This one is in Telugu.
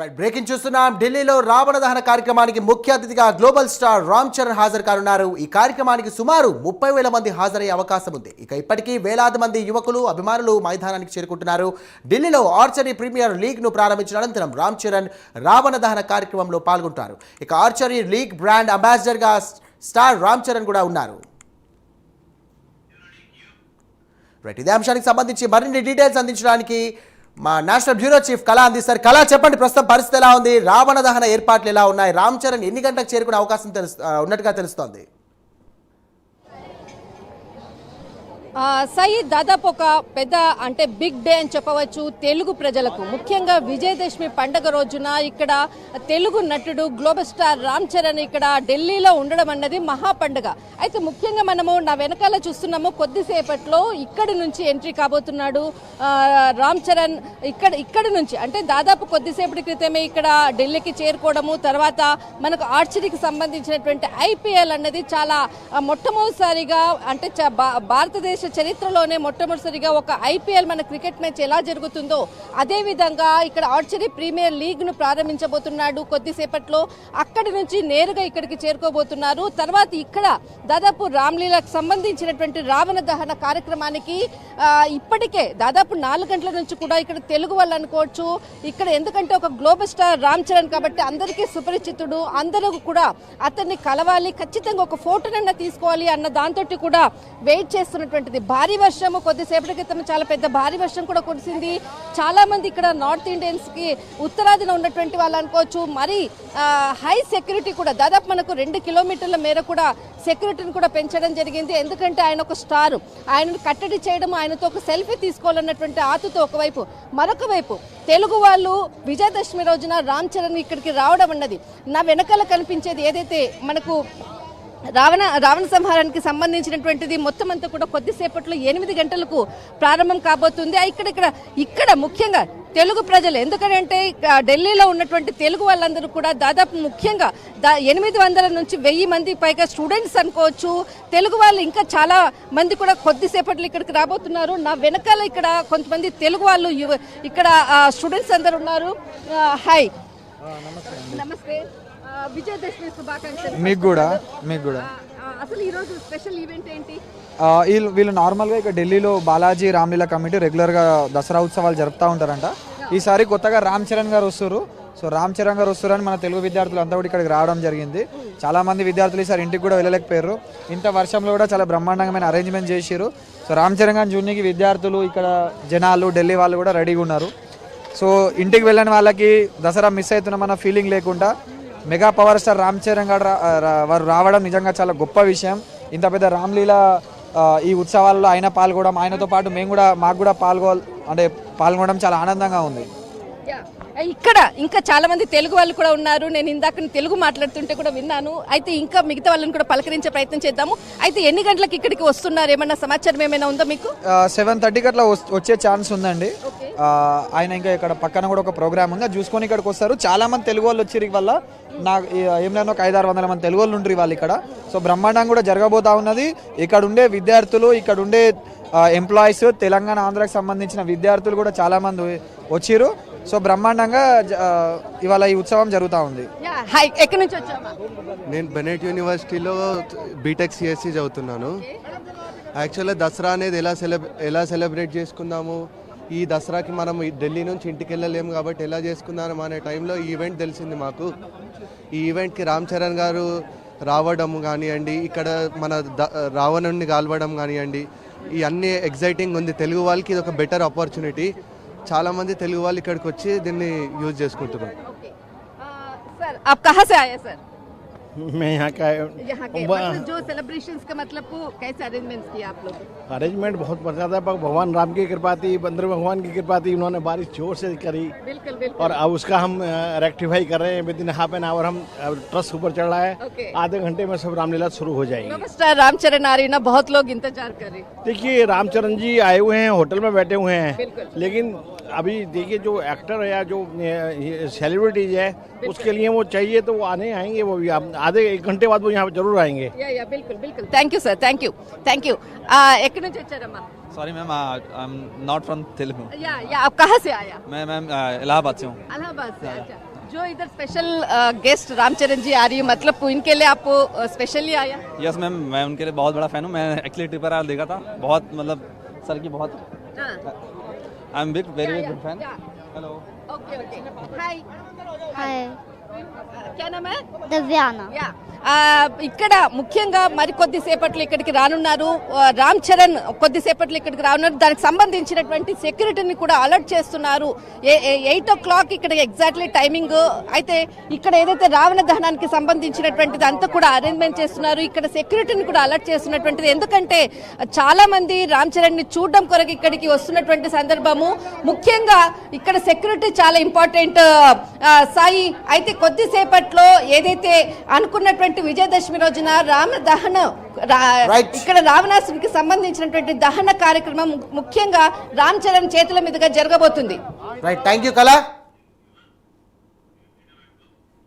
రైట్ బ్రేకింగ్ చూస్తున్నాం. ఢిల్లీలో రావణ దహన కార్యక్రమానికి ముఖ్య అతిథిగా గ్లోబల్ స్టార్ రామ్ చరణ్ హాజరు కానున్నారు. ఈ కార్యక్రమానికి సుమారు 30,000 మంది హాజరయ్యే అవకాశం ఉంది. ఇక ఇప్పటికీ వేలాది మంది యువకులు అభిమానులు మైదానానికి చేరుకుంటున్నారు. ఢిల్లీలో ఆర్చరీ ప్రీమియర్ లీగ్ ను ప్రారంభించిన అనంతరం రామ్ చరణ్ రావణ దహన కార్యక్రమంలో పాల్గొంటారు. ఇక ఆర్చరీ లీగ్ బ్రాండ్ అంబాసిడర్ గా స్టార్ రామ్ చరణ్ కూడా ఉన్నారు. రైట్, ఇదే అంశానికి సంబంధించి మరిన్ని డీటెయిల్స్ అందించడానికి మా నేషనల్ బ్యూరో చీఫ్ కళా అందిస్తారు. కళా, చెప్పండి, ప్రస్తుతం పరిస్థితి ఎలా ఉంది? రావణ దహన ఏర్పాట్లు ఎలా ఉన్నాయి? రామ్ చరణ్ ఎన్ని గంటలకు చేరుకునే అవకాశం ఉన్నట్టుగా తెలుస్తోంది? సయీద్, దాదాపు ఒక పెద్ద అంటే బిగ్ డే అని చెప్పవచ్చు తెలుగు ప్రజలకు. ముఖ్యంగా విజయదశమి పండుగ రోజున ఇక్కడ తెలుగు నటుడు గ్లోబల్ స్టార్ రామ్ చరణ్ ఇక్కడ ఢిల్లీలో ఉండడం అన్నది మహా పండుగ. అయితే ముఖ్యంగా మనము నా వెనకాల చూస్తున్నాము, కొద్దిసేపట్లో ఇక్కడి నుంచి ఎంట్రీ కాబోతున్నాడు రామ్ చరణ్. ఇక్కడి నుంచి అంటే దాదాపు కొద్దిసేపటి క్రితమే ఇక్కడ ఢిల్లీకి చేరుకోవడము, తర్వాత మనకు ఆర్చరీకి సంబంధించినటువంటి ఐపీఎల్ అన్నది చాలా మొట్టమొదటిసారిగా అంటే భారతదేశ చరిత్రలోనే మొట్టమొదటిసారిగా ఒక ఐపీఎల్ మన క్రికెట్ మ్యాచ్ ఎలా జరుగుతుందో అదే విధంగా ఇక్కడ ఆర్చరీ ప్రీమియర్ లీగ్ ను ప్రారంభించబోతున్నాడు కొద్దిసేపట్లో. అక్కడి నుంచి నేరుగా ఇక్కడికి చేరుకోబోతున్నారు. తర్వాత ఇక్కడ దాదాపు రామ్లీలకు సంబంధించినటువంటి రావణ దహన కార్యక్రమానికి ఇప్పటికే దాదాపు 4 గంటల నుంచి కూడా ఇక్కడ తెలుగు వాళ్ళు అనుకోవచ్చు. ఇక్కడ ఎందుకంటే ఒక గ్లోబల్ స్టార్ రామ్ చరణ్ కాబట్టి అందరికీ సుపరిచితుడు, అందరూ కూడా అతన్ని కలవాలి, ఖచ్చితంగా ఒక ఫోటోనన్నా తీసుకోవాలి అన్న దాంతో కూడా వెయిట్ చేస్తున్నటువంటి భారీ వర్షము కొద్దిసేపటి క్రితం చాలా పెద్ద భారీ వర్షం కూడా కురిసింది. చాలా మంది ఇక్కడ నార్త్ ఇండియన్స్ కి ఉత్తరాదిన ఉన్నటువంటి వాళ్ళు అనుకోవచ్చు. మరి హై సెక్యూరిటీ కూడా దాదాపు మనకు 2 కిలోమీటర్ల మేర కూడా సెక్యూరిటీని కూడా పెంచడం జరిగింది. ఎందుకంటే ఆయన ఒక స్టార్, ఆయనను కట్టడి చేయడం, ఆయనతో ఒక సెల్ఫీ తీసుకోవాలన్నటువంటి ఆతుతో ఒకవైపు, మరొక వైపు తెలుగు వాళ్ళు విజయదశమి రోజున రామ్ చరణ్ ఇక్కడికి రావడం అన్నది. నా వెనకాల కనిపించేది ఏదైతే మనకు రావణ సంహారానికి సంబంధించినటువంటిది మొత్తం అంతా కూడా కొద్దిసేపట్లో 8 గంటలకు ప్రారంభం కాబోతుంది. ఇక్కడ ముఖ్యంగా తెలుగు ప్రజలు, ఎందుకంటే ఢిల్లీలో ఉన్నటువంటి తెలుగు వాళ్ళందరూ కూడా దాదాపు ముఖ్యంగా 800 నుంచి 1000 మంది పైగా స్టూడెంట్స్ అనుకోవచ్చు. తెలుగు వాళ్ళు ఇంకా చాలా మంది కూడా కొద్దిసేపట్లో ఇక్కడికి రాబోతున్నారు. నా వెనకాల ఇక్కడ కొంతమంది తెలుగు వాళ్ళు ఇక్కడ స్టూడెంట్స్ అందరు ఉన్నారు. హాయ్, నమస్తే, విజయదశమి శుభాకాంక్షలు. మీకు కూడా. అసలు ఈ రోజు స్పెషల్ ఈవెంట్ ఏంటి? వీళ్ళు నార్మల్గా ఇక్కడ ఢిల్లీలో బాలాజీ రామ్లీలా కమిటీ రెగ్యులర్గా దసరా ఉత్సవాలు జరుపుతూ ఉంటారంట. ఈసారి కొత్తగా రామ్ చరణ్ గారు వస్తారు. సో రామ్ చరణ్ గారు వస్తారని మన తెలుగు విద్యార్థులు అంతా కూడా ఇక్కడికి రావడం జరిగింది. చాలా మంది విద్యార్థులు ఈసారి ఇంటికి కూడా వెళ్ళలేకపోయారు. ఇంత వర్షంలో కూడా చాలా బ్రహ్మాండంగా అరేంజ్మెంట్ చేశారు. సో రామ్ చరణ్ గారిని చూడడానికి విద్యార్థులు, ఇక్కడ జనాలు, ఢిల్లీ వాళ్ళు కూడా రెడీగా ఉన్నారు. సో ఇంటికి వెళ్ళని వాళ్ళకి దసరా మిస్ అవుతున్నామన్న ఫీలింగ్ లేకుండా mega power star Ram Charan గారు వారు రావడం నిజంగా చాలా గొప్ప విషయం. ఇంత పెద్ద రామ్లీలా ఈ ఉత్సవాల్లో ఆయన పాల్గొనడం, ఆయనతో పాటు మాకు కూడా పాల్గొనడం చాలా ఆనందంగా ఉంది. ఇక్కడ ఇంకా చాలా మంది తెలుగు వాళ్ళు కూడా ఉన్నారు. నేను ఇందాక తెలుగు మాట్లాడుతుంటే కూడా విన్నాను. అయితే ఇంకా మిగతా వాళ్ళని కూడా పలకరించే ప్రయత్నం చేద్దాము. అయితే ఎన్ని గంటలకు ఇక్కడికి వస్తున్నారు? ఏమన్నా సమాచారం ఏమైనా ఉందా మీకు? 7:30కి అట్లా వచ్చే ఛాన్స్ ఉందండి. ఆయన ఇంకా ఇక్కడ పక్కన కూడా ఒక ప్రోగ్రామ్ ఉంది, చూసుకొని ఇక్కడికి వస్తారు. చాలా మంది తెలుగు వాళ్ళు వచ్చి వల్ల నాకు ఏం లేదు, ఒక 500-600 మంది తెలుగు వాళ్ళు ఉంటారు వాళ్ళు ఇక్కడ. సో బ్రహ్మాండంగా కూడా జరగబోతా ఉన్నది. ఇక్కడ ఉండే విద్యార్థులు, ఇక్కడ ఉండే ఎంప్లాయీస్, తెలంగాణ ఆంధ్రాకి సంబంధించిన విద్యార్థులు కూడా చాలా మంది వచ్చిర్రు. సో బ్రహ్మాండంగా ఇవాళ ఈ ఉత్సవం జరుగుతూ ఉంది. ఎక్కడి నుంచి వచ్చామా? నేను బెనెట్ యూనివర్సిటీలో బీటెక్ సిఎస్సి చదువుతున్నాను. యాక్చువల్గా దసరా అనేది ఎలా సెలబ్రేట్ చేసుకుందాము, ఈ దసరాకి మనం ఢిల్లీ నుంచి ఇంటికి వెళ్ళలేము కాబట్టి ఎలా చేసుకుందాం అనే టైంలో ఈ ఈవెంట్ తెలిసింది మాకు. ఈ ఈవెంట్కి రామ్ చరణ్ గారు రావడం కానివ్వండి, ఇక్కడ మన రావణుడిని కాల్వడం కానివ్వండి, ఇవన్నీ ఎగ్జైటింగ్ ఉంది. తెలుగు వాళ్ళకి ఇది ఒక బెటర్ ఆపర్చునిటీ. చాలా మంది తెలుగు వాళ్ళు ఇక్కడికి వచ్చి దీన్ని యూజ్ చేసుకుంటున్నారు. सर आप कहाँ से आए सर? मैं यहाँ का मतलब जो सेलिब्रेशंस का मतलब को कैसे अरेंजमेंट्स किया आप लोग? अरेंजमेंट बहुत बढ़िया था। भगवान राम की कृपा थी, बंदर भगवान की कृपा थी, उन्होंने बारिश जोर से करी। बिल्कुल। और अब उसका हम रेक्टिफाई कर रहे हैं। With in half an hour हम ट्रस ऊपर चढ़ रहा है। आधे घंटे में सब रामलीला शुरू हो जाएगी। स्टार रामचरण आ रही ना, बहुत लोग इंतजार कर रहे। देखिए रामचरण जी आए हुए हैं, होटल में बैठे हुए हैं, लेकिन अभी देखिए जो एक्टर है या जो सेलिब्रिटीज है उसके लिए वो चाहिए तो वो आएंगे। वो भी आधे 1 घंटे बाद वो यहाँ जरूर आएंगे। बिल्कुल। Thank you sir, thank you. ఎక్కడి నుంచి వచ్చారమ్మా? Sorry ma'am, I am not from Telugu. या आप कहाँ से आया? मैं मैम इलाहाबाद से हूँ। इलाहाबाद से। अच्छा, जो इधर स्पेशल गेस्ट रामचरण जी आ रही है, मतलब इनके लिए आप स्पेशली आया? यस मैम, मैं उनके लिए बहुत बड़ा फ़ैन हूँ। मैं एक्चुअली ट्रिपर आया देखा था, बहुत मतलब सर की बहुत I am big very big fan. Hello. Okay okay, hi hi, क्या नाम है? దివ్యానా. యా ఇక్కడ ముఖ్యంగా మరి కొద్దిసేపట్లో ఇక్కడికి రానున్నారు రామ్ చరణ్, కొద్దిసేపట్లో ఇక్కడికి రానున్నారు. దానికి సంబంధించినటువంటి సెక్యూరిటీని కూడా అలర్ట్ చేస్తున్నారు. 8 o'clock ఇక్కడ ఎగ్జాక్ట్లీ టైమింగ్. అయితే ఇక్కడ ఏదైతే రావణ దహనానికి సంబంధించినటువంటిది అంతా కూడా అరేంజ్మెంట్ చేస్తున్నారు. ఇక్కడ సెక్యూరిటీని కూడా అలర్ట్ చేస్తున్నటువంటిది, ఎందుకంటే చాలా మంది రామ్ చరణ్ ని చూడడం కొరకు ఇక్కడికి వస్తున్నటువంటి సందర్భము. ముఖ్యంగా ఇక్కడ సెక్యూరిటీ చాలా ఇంపార్టెంట్ సాయి. అయితే కొద్దిసేపట్లో ఏదైతే అనుకున్నటువంటి విజయదశమి రోజున రామ దహన ఇక్కడ రావణాసునికి సంబంధించినటువంటి దహన కార్యక్రమం ముఖ్యంగా రామ్ చరణ్ చేతుల మీదుగా జరగబోతుంది. రైట్, థ్యాంక్ యూ కళ.